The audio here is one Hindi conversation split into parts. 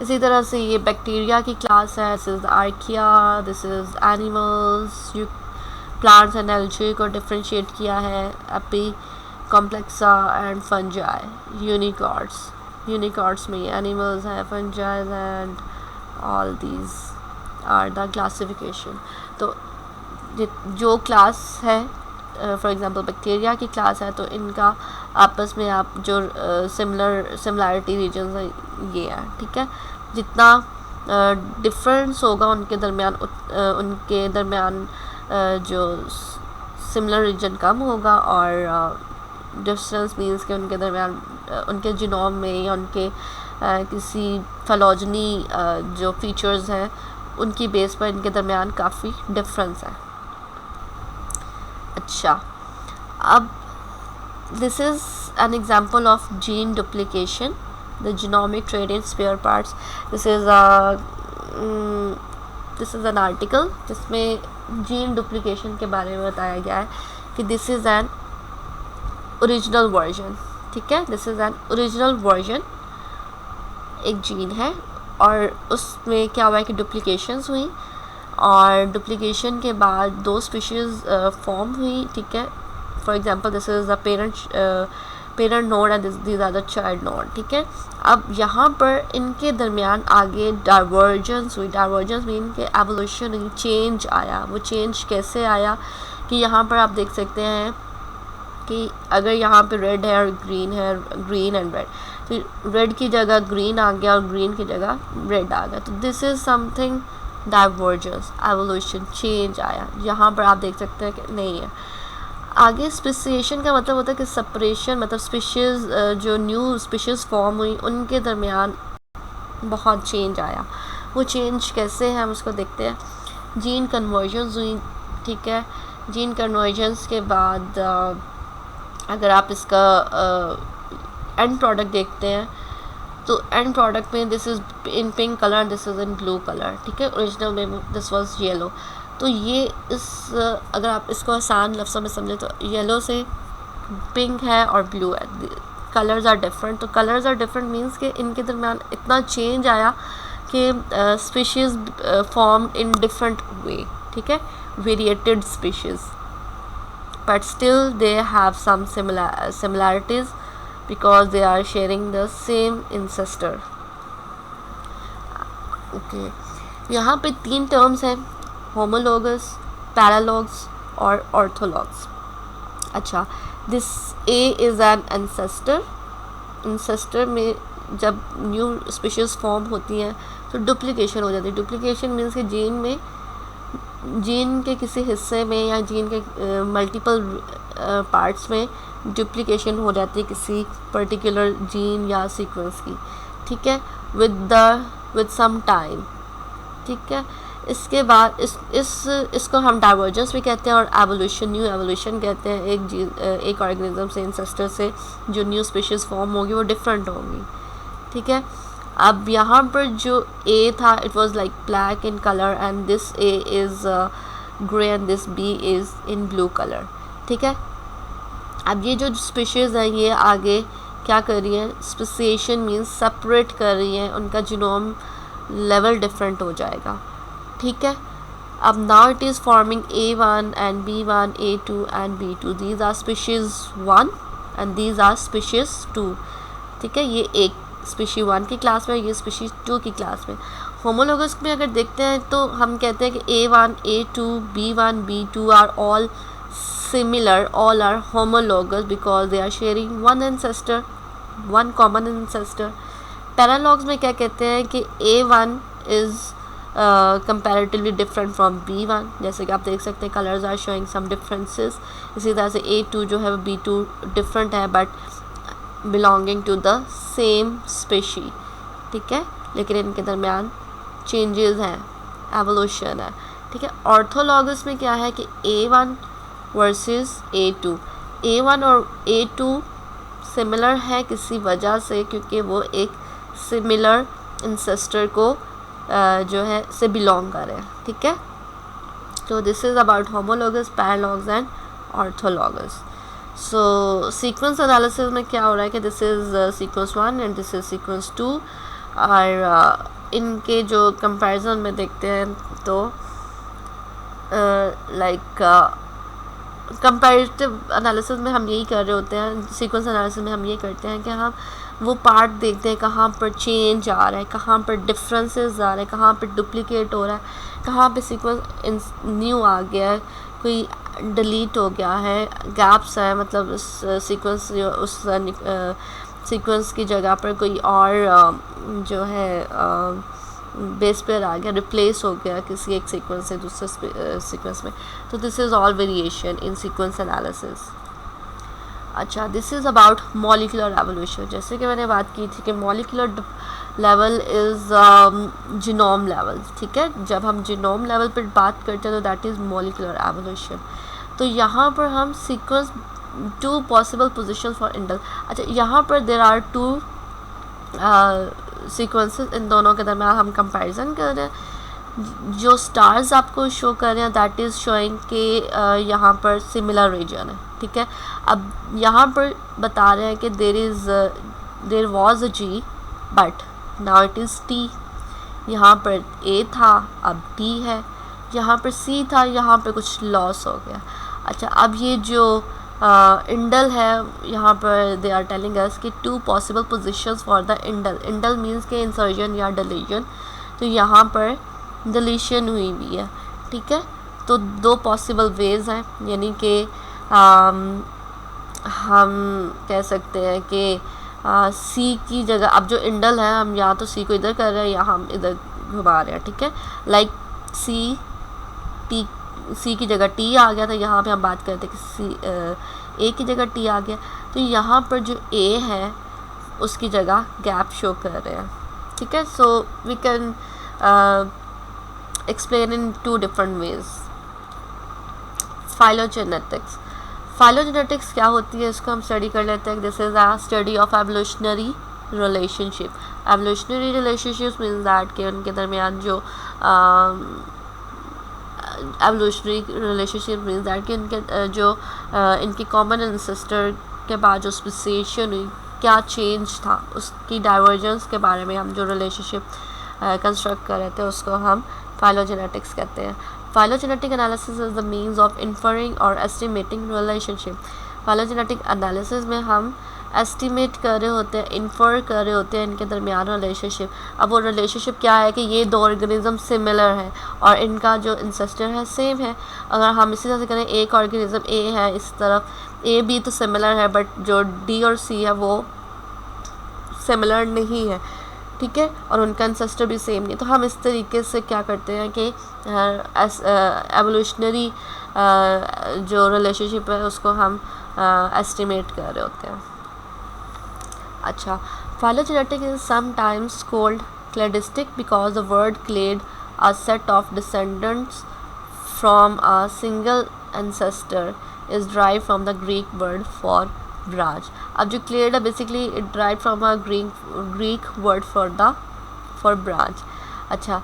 इसी तरह से ये बैक्टीरिया की क्लास है, this is archaea, this is animals. You plants and algae को डिफ्रेंशिएट किया है, एपी कॉम्प्लेक्सा एंड फंजाई। यूनिकॉर्ड्स में एनिमल्स हैं, fungis and all these are the classification. तो जो क्लास है, फॉर एग्जांपल बैक्टीरिया की क्लास है, तो इनका आपस में आप जो सिमिलरिटी रीजन्स है ये है, ठीक है। जितना डिफरेंस होगा उनके दरमियान जो सिमिलर रीजन कम होगा, और डिस्टेंस मीन्स के उनके दरमियान उनके जीनोम में या उनके किसी फेलोजनी जो फीचर्स हैं उनकी बेस पर इनके दरमियान काफ़ी डिफरेंस है। अच्छा, अब this is an example of gene duplication, the genomic trade in spare parts. This is an article जिसमें जीन डुप्लीकेशन के बारे में बताया गया है कि this is an original version, ठीक है। This is an original version, एक जीन है और उसमें क्या हुआ है कि डुप्लीकेशंस हुई, और डुप्लीकेशन के बाद दो स्पीशीज़ फॉर्म हुई, ठीक है। For example this is the parent node and this are the child node, ठीक है। अब यहाँ पर इनके दरमियान आगे डाइवर्जेंस हुई। डाइवर्जेंस मीन के एवोल्यूशन हुई, चेंज आया। वो चेंज कैसे आया कि यहाँ पर आप देख सकते हैं कि अगर यहाँ पे रेड है और ग्रीन एंड रेड, तो रेड की जगह ग्रीन आ गया और ग्रीन की जगह रेड आ गया, तो this is something divergence, evolution, change आया। यहाँ पर आप देख सकते हैं कि नहीं है। आगे स्पेसिएशन का मतलब होता है कि सेपरेशन, मतलब स्पीशीज़ जो न्यू स्पीशीज़ फॉर्म हुई उनके दरमियान बहुत चेंज आया। वो चेंज कैसे है हम उसको देखते हैं। जीन कन्वर्जन्स हुई, ठीक है। जीन कन्वर्जन्स के बाद अगर आप इसका एंड प्रोडक्ट देखते हैं तो एंड प्रोडक्ट में this is in pink colour, this is in blue colour, ठीक है। ओरिजिनल में दिस वाज येलो। तो ये अगर आप इसको आसान लफ्ज़ों में समझें तो येलो से पिंक है और ब्लू है, कलर्स आर डिफरेंट। तो कलर्स आर डिफरेंट मीन्स कि इनके दरमियान इतना चेंज आया कि species form in different way, ठीक है, वेरिएटेड species, but still they have some similarities because they are sharing the same ancestor. Okay, यहाँ पे 3 टर्म्स हैं, होमोलोगस, पैरालॉग्स और ऑर्थोलॉग्स। अच्छा, this A is an ancestor में जब न्यू स्पीशीज़ फॉर्म होती हैं तो डुप्लीकेशन हो जाती है। डुप्लीकेशन मीन्स कि जीन के किसी हिस्से में या जीन के मल्टीपल पार्ट्स में डुप्लीकेशन हो जाती है किसी पर्टिकुलर जीन या सीक्वेंस की, ठीक है, विद सम टाइम, ठीक है। इसके बाद इसको हम डाइवर्जेंस भी कहते हैं और एवोल्यूशन, न्यू एवोल्यूशन कहते हैं। एक ऑर्गेनिज्म से, इंसेस्टर से जो न्यू स्पीशीज़ फॉर्म होगी वो डिफरेंट होंगी, ठीक है। अब यहाँ पर जो ए था it was like black in colour and this A is grey and this B is in blue colour, ठीक है। अब ये जो स्पीशीज़ हैं ये आगे क्या कर रही हैं, स्पेसिएशन मीन्स सेपरेट कर रही हैं, उनका जीनोम लेवल डिफरेंट हो जाएगा, ठीक है। अब now it is forming A1 and B1, A2 and B2, these are species 1 and these are species 2, ठीक है। ये एक स्पीशी 1 की क्लास में, ये स्पीशी 2 की क्लास में। होमोलोगस में अगर देखते हैं तो हम कहते हैं कि A1, A2, B1, B2 are all similar, all are homologous because they are sharing one common ancestor. Paralogs में क्या कहते हैं कि A1 is comparatively different from B1, जैसे कि आप देख सकते हैं colours are showing some differences. इसी तरह से A2 जो है B2 डिफरेंट है but belonging to the same species, ठीक है, लेकिन इनके दरमियान चेंजेस हैं, एवोल्यूशन है, ठीक है। ऑर्थोलॉगस में क्या है कि A1 वर्सेस A2, A1 और A2 सिमिलर है किसी वजह से, क्योंकि वो एक सिमिलर इंसेस्टर को जो है से बिलोंग कर रहे हैं, ठीक है। तो this is about homologous, paralogs and orthologs. So sequence analysis में क्या हो रहा है कि this is sequence 1 and this is sequence 2। और इनके जो कंपैरिजन में देखते हैं तो लाइक कंपैरेटिव एनालिसिस में हम यही कर रहे होते हैं, सीक्वेंस एनालिसिस में हम ये करते हैं कि हम वो पार्ट देखते हैं कहाँ पर चेंज आ रहा है, कहाँ पर डिफरेंसेस आ रहे हैं, कहाँ पर डुप्लीकेट हो रहा है, कहाँ पे सीक्वेंस न्यू आ गया है, कोई डिलीट हो गया है, गैप्स है, मतलब उस सीक्वेंस उस सीक्वेंस की जगह पर कोई और जो है बेस पेयर आ गया, रिप्लेस हो गया किसी एक सीक्वेंस से दूसरे सीक्वेंस में. तो this is all variation in sequence analysis. अच्छा, this is about molecular evolution. जैसे कि मैंने बात की थी कि molecular level is genome level. ठीक है, जब हम जीनोम लेवल पर बात करते हैं तो दैट इज़ मॉलिक्यूलर एवोल्यूशन. तो यहाँ पर हम sequence two possible position for indel. अच्छा, यहाँ पर देर आर टू सीक्वेंसेस, इन दोनों के दरम्यान हम कंपैरिजन कर रहे हैं. जो स्टार्स आपको शो कर रहे हैं दैट इज़ शोइंग कि यहाँ पर सिमिलर रीजन है. ठीक है, अब यहाँ पर बता रहे हैं कि there was a G but now it is T. यहाँ पर ए था, अब टी है. यहाँ पर सी था, यहाँ पर कुछ लॉस हो गया. अच्छा, अब ये जो इंडल है, यहाँ पर दे आर टेलिंग अस कि two possible positions for the indel. Indel means के इंसर्जन या डिलीशन. तो यहाँ पर डिलीशन हुई हुई है. ठीक है, तो दो पॉसिबल वेज हैं, यानी कि हम कह सकते हैं कि सी की जगह अब जो इंडल है, हम या तो सी को इधर कर रहे हैं या हम इधर घुमा रहे हैं. ठीक है, लाइक सी की जगह टी आ गया था, यहाँ पे हम बात करते हैं कि ए की जगह टी आ गया. तो यहाँ पर जो ए है उसकी जगह गैप शो कर रहे हैं. ठीक है, so we can explain in two different ways. Phylogenetics. Phylogenetics क्या होती है, इसको हम स्टडी कर लेते हैं. This is a study of evolutionary relationship. Evolutionary relationship means that कि उनके दरमियान जो एवोल्यूशनरी रिलेशनशिप मीन्स दैट कि इनके जो इनकी कॉमन एंसेस्टर के बाद जो स्पेसिएशन हुई, क्या चेंज था, उसकी डाइवर्जेंस के बारे में हम जो रिलेशनशिप कंस्ट्रक्ट कर रहे थे उसको हम फाइलोजेनेटिक्स कहते हैं. Phylogenetic analysis is the means of inferring और एस्टिमेटिंग रिलेशनशिप. फाइलोजेनेटिक एनालिसिस में हम एस्टिमेट कर रहे होते हैं, इन्फर कर रहे होते हैं इनके दरमियान रिलेशनशिप. अब वो रिलेशनशिप क्या है कि ये दो ऑर्गेनिज्म सिमिलर है और इनका जो इंसेस्टर है सेम है. अगर हम इसी तरह से करें, एक ऑर्गेनिज्म ए है, इस तरफ ए भी तो सिमिलर है बट जो डी और सी है वो सिमिलर नहीं है. ठीक है, और उनका इंसेस्टर भी सेम नहीं. तो हम इस तरीके से क्या करते हैं कि एवोल्यूशनरी जो रिलेशनशिप है उसको हम एस्टिमेट कर रहे होते हैं. अच्छा, phylogenetic is sometimes called cladistic because the word clade, a set of descendants from a single ancestor, is derived from the Greek word for branch. अब जो clade है basically it derived from a Greek word for branch. अच्छा,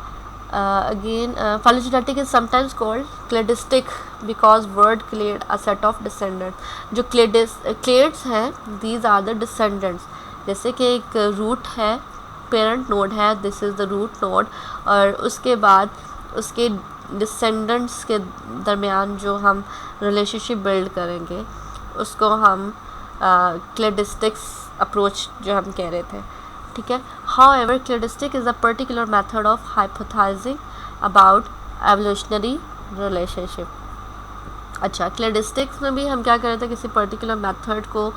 again phylogenetic is sometimes called cladistic because word clade, a set of descendants. जो clades हैं, these are the descendants. जैसे कि एक रूट है, पेरेंट नोड है, this is the root node, और उसके बाद उसके डिसेंडेंट्स के दरमियान जो हम रिलेशनशिप बिल्ड करेंगे उसको हम क्लेडिस्टिक्स अप्रोच जो हम कह रहे थे. ठीक है, how ever cladistic is a particular method of hypothesising about evolutionary relationship. अच्छा, क्लेडिस्टिक्स में भी हम क्या कर रहे थे, किसी पर्टिकुलर मेथड को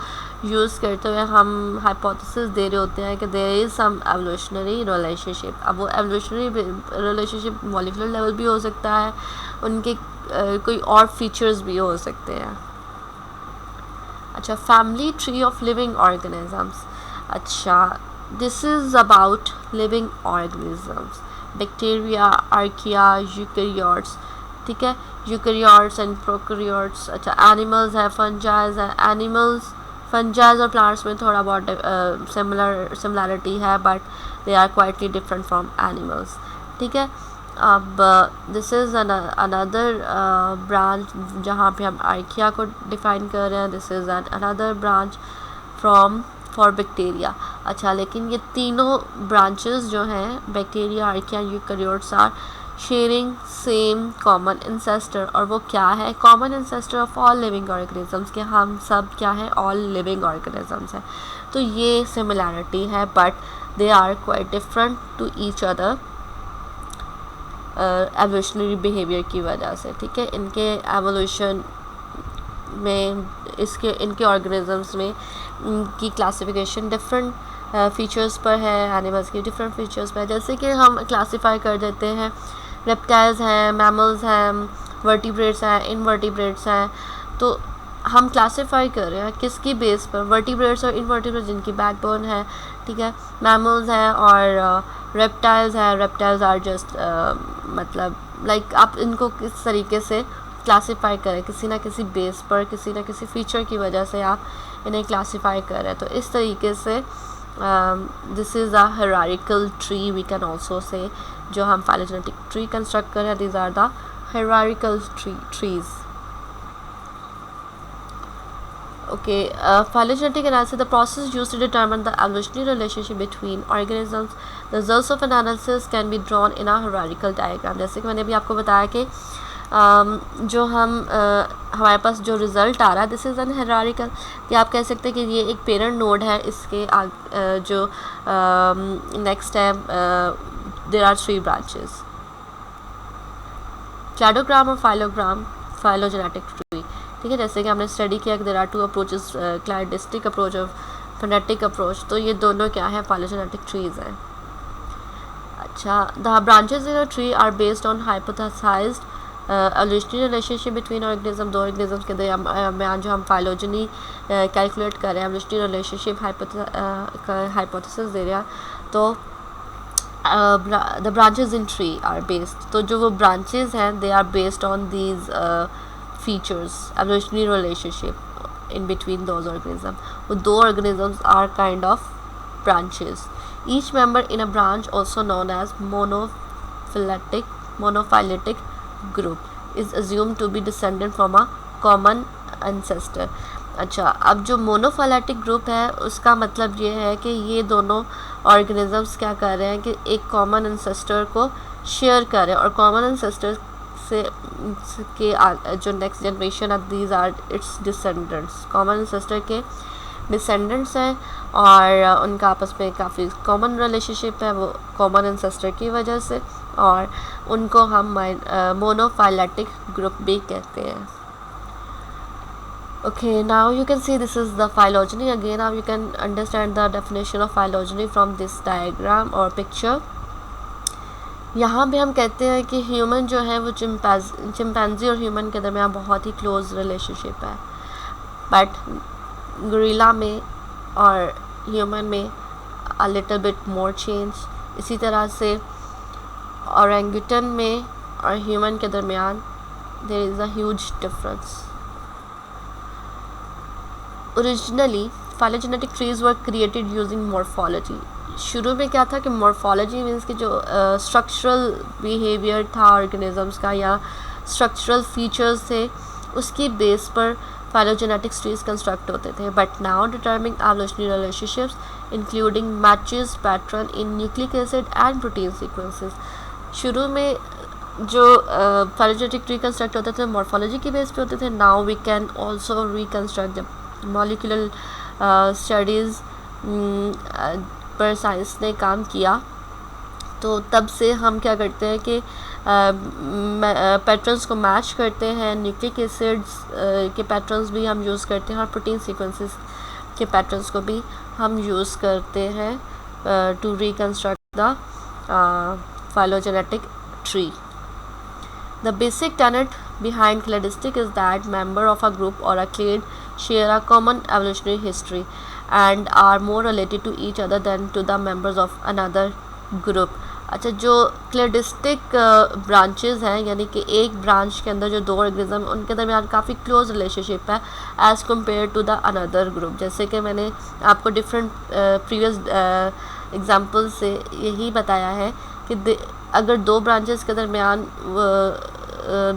यूज़ करते हुए हम हाइपोथेसिस दे रहे होते हैं कि there is some evolutionary relationship. अब वो एवोल्यूशनरी रिलेशनशिप मॉलिक्यूलर लेवल भी हो सकता है, उनके कोई और फीचर्स भी हो सकते हैं. अच्छा, family tree of living organisms. अच्छा, this is about living organisms, bacteria, archaea, eukaryotes. ठीक है, यूकैरियोट्स एंड प्रोकैरियोट्स. अच्छा, एनिमल्स है, फंजाइज है. एनिमल्स, फंजाइज और प्लांट्स में थोड़ा बहुत सिमिलरिटी है but they are quitely different from animals. ठीक है, अब दिस इज़ अनदर ब्रांच जहाँ पे हम आर्किया को डिफाइन कर रहे हैं. This is another branch from for bacteria. अच्छा, लेकिन ये तीनों ब्रांचेस जो हैं bacteria, archaea, eukaryotes are sharing same common ancestor. और वो क्या है? Common ancestor of all living organisms, के हम सब क्या है? ऑल लिविंग ऑर्गेनिजम्स हैं। तो ये सिमिलैरिटी है, but they are quite different to each other evolutionary behaviour की वजह से। ठीक है, इनके एवोल्यूशन में इनके ऑर्गेनिजम्स में इनकी क्लासिफिकेशन डिफरेंट फीचर्स पर है, एनिमल्स की डिफरेंट फीचर्स पर है। जैसे कि हम क्लासीफाई कर देते हैं, रेप्टाइल्स हैं, मैमल्स हैं, वर्टिब्रेट्स हैं, इनवर्टिब्रेट्स हैं। तो हम क्लासीफाई कर रहे हैं किसकी बेस पर? वर्टिब्रेट्स और इनवर्टिब्रेट्स जिनकी बैकबोन है, ठीक है, मैमल्स हैं और रेप्टाइल्स हैं। रेप्टाइल्स आर जस्ट मतलब लाइक आप इनको किस तरीके से क्लासीफाई करें, किसी ना किसी बेस पर, किसी ना किसी फीचर की वजह से आप इन्हें क्लासीफाई कर रहे हैं। तो इस तरीके से this is a hierarchical tree we can also say, जो हम फाइलोजेनेटिक ट्री कंस्ट्रक्ट कर रहे हैं, these are the hierarchical trees. Okay, phylogenetic analysis, the process used to determine the evolutionary relationship between organisms. The results of analysis can be drawn in a hierarchical diagram. जैसे कि मैंने अभी आपको बताया कि जो हम हमारे पास जो रिज़ल्ट आ रहा है, दिस इज़ एन हायरार्किकल, कि आप कह सकते हैं कि ये एक पेरेंट नोड है, इसके जो नेक्स्ट है देयर आर 3 ब्रांचेस, क्लैडोग्राम और फाइलोग्राम, फाइलोजेनेटिक ट्री। ठीक है, जैसे कि हमने स्टडी किया कि there are 2 approaches, cladistic approach और फोनेटिक अप्रोच। तो ये दोनों क्या है? फाइलोजेनेटिक ट्रीज हैं। अच्छा, the branches in a tree are based on hypothesized evolutionary relationship between organism. दो ऑर्गेनिज्म के दरमियान जो हम फाइलोजनी कैलकुलेट कर रहे हैं, एवोल्यूशनरी रिलेशनशिप हाइपोथेसिस दे रहे हैं। तो the branches in tree are based, तो जो वो ब्रांचेस हैं they are based on these features, evolutionary relationship in between those organisms. With those organisms are kind of branches. Each member in a branch, also known as monophyletic group, is assumed to be descended from a common ancestor. अच्छा, अब जो मोनोफाइलेटिक ग्रुप है उसका मतलब ये है कि ये दोनों ऑर्गेनिजम्स क्या कर रहे हैं कि एक कॉमन एंसेस्टर को शेयर कर रहे हैं, और कॉमन एंसेस्टर से के जो नेक्स्ट जनरेशन है, these are its descendants, common ancestor के डिसेंडेंट्स हैं, और उनका आपस में काफ़ी कॉमन रिलेशनशिप है वो कॉमन एंसेस्टर की वजह से, और उनको हम मोनोफाइलेटिक ग्रुप भी कहते हैं। Okay, now you can see this is the phylogeny. Again, now you can understand the definition of phylogeny from this diagram or picture. यहाँ पे हम कहते हैं कि ह्यूमन जो है वो चिंपैंजी और ह्यूमन के दरमियान बहुत ही क्लोज रिलेशनशिप है, बट गोरिल्ला में और ह्यूमन में a little bit more change. इसी तरह से ओरेंगुटन में और ह्यूमन के दरमियान there is a huge difference. Originally phylogenetic trees were created using morphology. शुरू में क्या था कि मॉर्फोलॉजी मीन्स कि जो स्ट्रक्चरल बिहेवियर था ऑर्गेनिजम्स का या स्ट्रक्चरल फीचर्स थे उसकी बेस पर फाइलोजेनेटिक ट्रीज कंस्ट्रक्ट होते थे। But now determining evolutionary relationships including matches pattern in nucleic acid and protein sequences. शुरू में जो फाइलोजेनेटिक ट्री कंस्ट्रक्ट होते थे मॉर्फोलॉजी की बेस पे होते थे। Now we can also reconstruct molecular studies पर साइंस ने काम किया, तो तब से हम क्या करते हैं कि पैटर्न्स को मैच करते हैं, न्यूक्लिक एसिड्स के पैटर्न्स भी हम यूज़ करते हैं और प्रोटीन सीक्वेंसेस के पैटर्न्स को भी हम यूज़ करते हैं to reconstruct the phylogenetic tree. The basic tenet behind cladistic is that members of a group or a clade share a common evolutionary history and are more related to each other than to the members of another group. अच्छा, जो क्लेडिस्टिक ब्रांचेस हैं यानी कि एक ब्रांच के अंदर जो दो ऑर्गेनिज्म उनके दरमियान काफ़ी क्लोज रिलेशनशिप है as compare to the another group. जैसे कि मैंने आपको डिफरेंट प्रीवियस एग्जांपल से यही बताया है कि अगर दो ब्रांचेस के दरमियान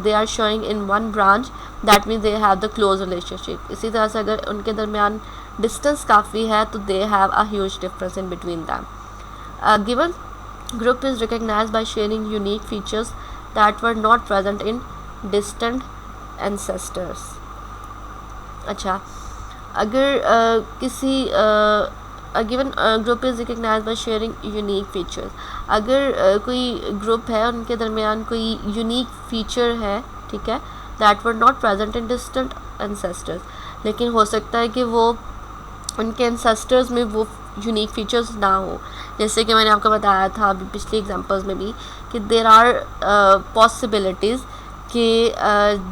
they are showing in one branch that means they have the close relationship. इसी तरह से अगर उनके दरमियान डिस्टेंस काफ़ी है, तो they have a huge difference in between them. Given group is recognized by sharing unique features that were not present in distant ancestors. अच्छा, अगर किसी given group is recognize by sharing unique features, अगर कोई ग्रुप है उनके दरमियान कोई यूनिक फीचर है, ठीक है, that were not present in distant ancestors, लेकिन हो सकता है कि वो उनके एंसेस्टर्स में वो यूनिक फीचर्स ना हो. जैसे कि मैंने आपको बताया था अभी पिछले एग्जांपल्स में भी कि देर आर पॉसिबिलिटीज़ कि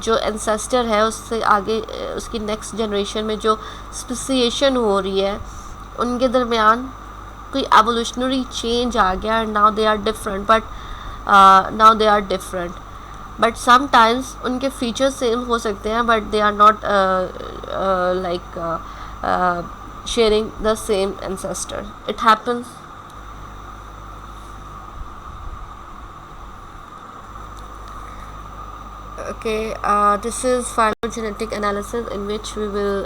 जो एंसेस्टर है उससे आगे उसकी नेक्स्ट जनरेशन में जो स्पेसिएशन हो रही है उनके दरमियान कोई एवोल्यूशनरी चेंज आ गया and now they are different. But sometimes उनके फीचर्स सेम हो सकते हैं but they are not like sharing the same ancestor. It happens. Okay, this is phylogenetic analysis in which we will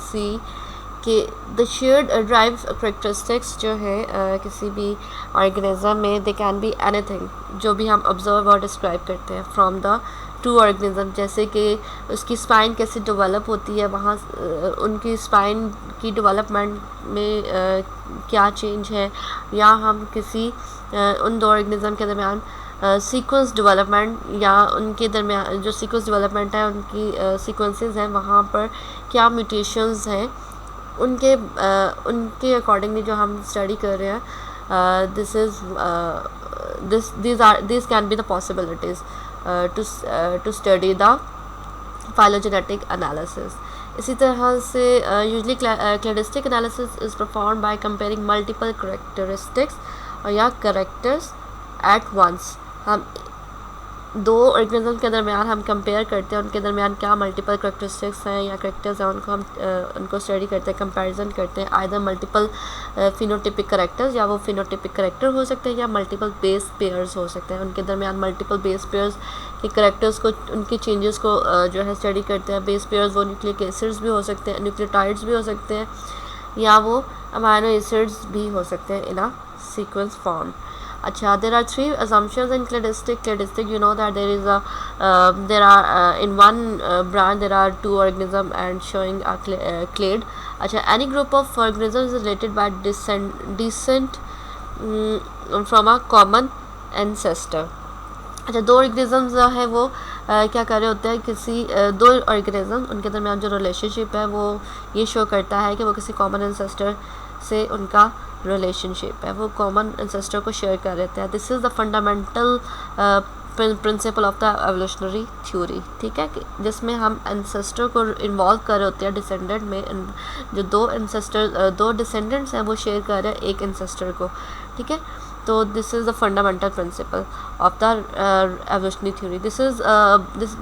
see कि the shared derived characteristics जो है किसी भी organism में they can be anything, जो भी हम observe और describe करते हैं from the टू ऑर्गेनिज्म. जैसे कि उसकी स्पाइन कैसे डेवलप होती है, वहाँ उनकी स्पाइन की डेवलपमेंट में क्या चेंज है, या हम किसी उन दो ऑर्गेनिज्म के दरमियान सीक्वेंस डेवलपमेंट या उनके दरमियान जो सीक्वेंस डेवलपमेंट है उनकी सीक्वेंसेस हैं वहाँ पर क्या म्यूटेशंस हैं, उनके अकॉर्डिंगली जो हम स्टडी कर रहे हैं. These can be the possibilities to study the phylogenetic analysis. इसी तरह से usually cladistic analysis is performed by comparing multiple characteristics या characters at once. हम दो ऑर्गेनिज्म के दरमियान हम कंपेयर करते हैं, उनके दरमियान क्या मल्टीपल करेक्टरिस्टिक्स हैं या करेक्टर्स हैं, उनको हम उनको स्टडी करते हैं, कंपैरिजन करते हैं. आइदर मल्टीपल फिनोटिपिक करेक्टर्स, या वो फिनोटिपिक करेक्टर हो सकते हैं या मल्टीपल बेस पेयर्स हो सकते हैं. उनके दरमियान मल्टीपल बेस पेयर्स के करेक्टर्स को उनके चेंजेस को जो है स्टडी करते हैं. बेस पेयर्स वो न्यूक्लिक एसिड्स भी हो सकते हैं, न्यूक्लियोटाइड्स भी हो सकते हैं, या वो अमाइनो एसिड्स भी हो सकते हैं इन अ सीक्वेंस फॉर्म. अच्छा, there are three assumptions in cladistic. You know that there are in one branch there are two organisms and showing a clade. अच्छा, any group of organisms is related by descent from a common ancestor. अच्छा, दो ऑर्गेनिज्म जो है वो क्या कर रहे होते हैं, किसी दो ऑर्गेनिज्म उनके दरमियान जो रिलेशनशिप है वो ये शो करता है कि वो किसी कॉमन एंसेस्टर से उनका रिलेशनशिप है, वो कॉमन एंसेस्टर को शेयर कर रहे हैं. This is the fundamental principle of the evolutionary theory. ठीक है, जिसमें हम एंसेस्टर को इन्वॉल्व कर रहे होते हैं डिसेंडेंट में. जो दो डिसेंडेंट्स हैं वो शेयर कर रहे हैं एक एंसेस्टर को. ठीक है, तो this is the fundamental principle of the evolutionary theory.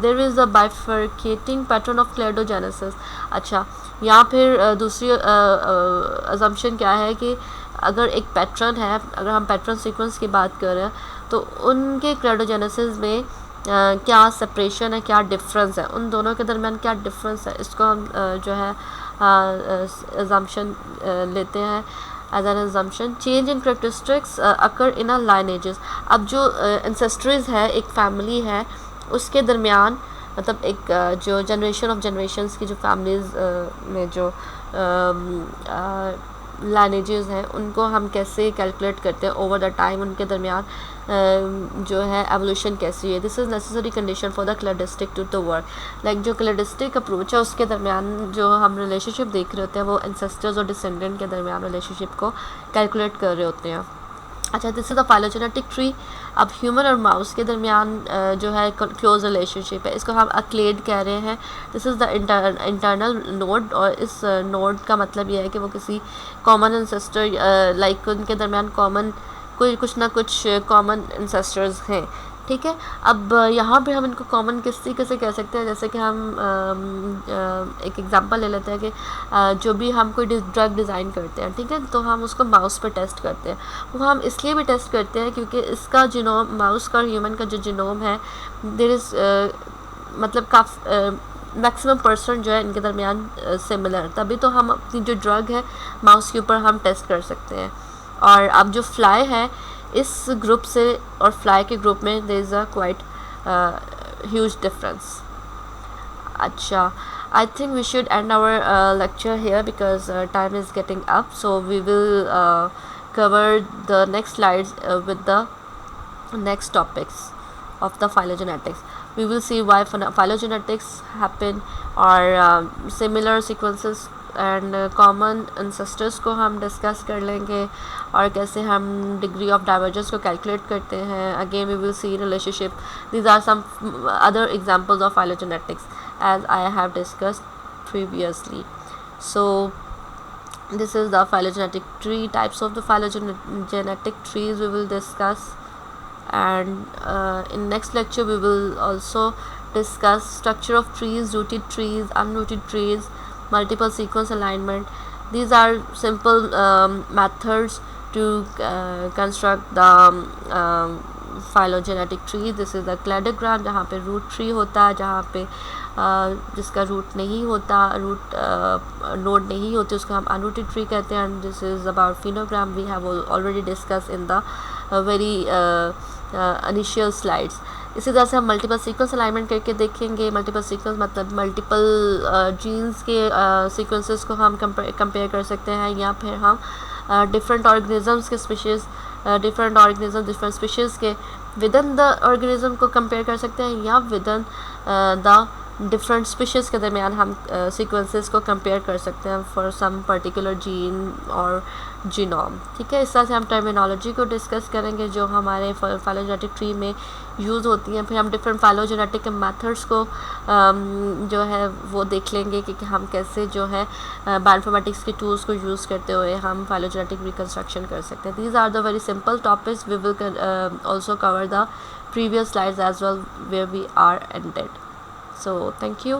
There is a bifurcating pattern of cladogenesis. अच्छा, यहाँ फिर दूसरी अजम्पशन क्या है कि अगर एक पैटर्न है, अगर हम पैटर्न सीक्वेंस की बात कर रहे हैं तो उनके क्लेडोजेनेसिस में क्या सेपरेशन है, क्या डिफरेंस है, उन दोनों के दरमियान क्या डिफरेंस है, इसको हम जो है अजम्पशन लेते हैं as an assumption. Change in characteristics occur in a lineages. अब जो एंसेस्टरीज है, एक फैमिली है, उसके दरमियान मतलब एक जो जनरेशन ऑफ जनरेशन्स की जो फैमिलीज़ में जो लाइनेजेस हैं उनको हम कैसे कैलकुलेट करते हैं ओवर द टाइम, उनके दरमियान जो है एवोल्यूशन कैसी है. This is necessary condition for the cladistic to the work. Like जो क्लेडिस्टिक अप्रोच है उसके दरमियान जो हम रिलेशनशिप देख रहे होते हैं वो एंसेस्टर्स और डिसेंडेंट के दरमियान रिलेशनशिप को कैलकुलेट कर रहे होते हैं. अच्छा, this is the phylogenetic tree. अब ह्यूमन और माउस के दरमियान जो है क्लोज रिलेशनशिप है, इसको हम अक्लेड कह रहे हैं. This is the internal node, और इस नोड का मतलब ये है कि वो किसी कॉमन एंसेस्टर लाइक उनके दरमियान कॉमन कुछ ना कुछ कॉमन एंसेस्टर्स हैं. ठीक है, अब यहाँ पे हम इनको कॉमन किस तरीके से कह सकते हैं, जैसे कि हम एक एग्जांपल ले लेते हैं कि जो भी हम कोई ड्रग डिज़ाइन करते हैं, ठीक है, तो हम उसको माउस पे टेस्ट करते हैं. वो हम इसलिए भी टेस्ट करते हैं क्योंकि इसका जीनोम, माउस का और ह्यूमन का जो जीनोम है, देयर इज़ मतलब मैक्सिमम परसेंट जो है इनके दरमियान सिमिलर, तभी तो हम अपनी जो ड्रग है माउस के ऊपर हम टेस्ट कर सकते हैं। और अब जो फ्लाई है इस ग्रुप से और फ्लाई के ग्रुप में there is a quite huge difference. अच्छा, I think we should end our lecture here because time is getting up. So we will cover the next slides with the next topics of the phylogenetics. We will see why phylogenetics happen or similar sequences and common ancestors को हम discuss कर लेंगे और कैसे हम degree of divergence को calculate करते हैं. Again we will see relationship. These are some other examples of phylogenetics as I have discussed previously. So this is the phylogenetic tree. Types of the phylogenetic trees we will discuss, and in next lecture we will also discuss structure of trees, rooted trees, unrooted trees, multiple sequence alignment. These are simple methods to construct the phylogenetic tree. This is the cladogram जहाँ पे root tree होता है, जहाँ पे जिसका रूट नहीं होता, रूट नोड नहीं होते, उसको हम अनरूटेड ट्री कहते हैं. And this is about phenogram. We have already discuss in the very initial slides. इसी तरह से हम मल्टीपल सीक्वेंस अलाइनमेंट करके देखेंगे. मल्टीपल सीक्वेंस मतलब मल्टीपल जीन्स के सीक्वेंसेस को हम कंपेयर कर सकते हैं, या फिर हम डिफरेंट ऑर्गेनिजम्स के species, different organism different species के विद इन द ऑर्गेनिज्म को कंपेयर कर सकते हैं, या within the different species के दरमियान हम सीक्वेंसेस को कंपेयर कर सकते हैं फॉर सम पर्टिकुलर जीन और जीनोम. ठीक है, इस तरह से हम टर्मिनोलॉजी को डिस्कस करेंगे जो हमारे फाइलोजेनेटिक ट्री में यूज़ होती हैं. फिर हम डिफरेंट फाइलोजेनेटिक मेथड्स को जो है वो देख लेंगे कि हम कैसे जो है बायोइन्फॉर्मेटिक्स के टूल्स को यूज़ करते हुए हम फाइलोजेनेटिक रिकन्स्ट्रक्शन कर सकते हैं. These are the very simple topics. We will also cover the previous slides as well where we are ended. So thank you.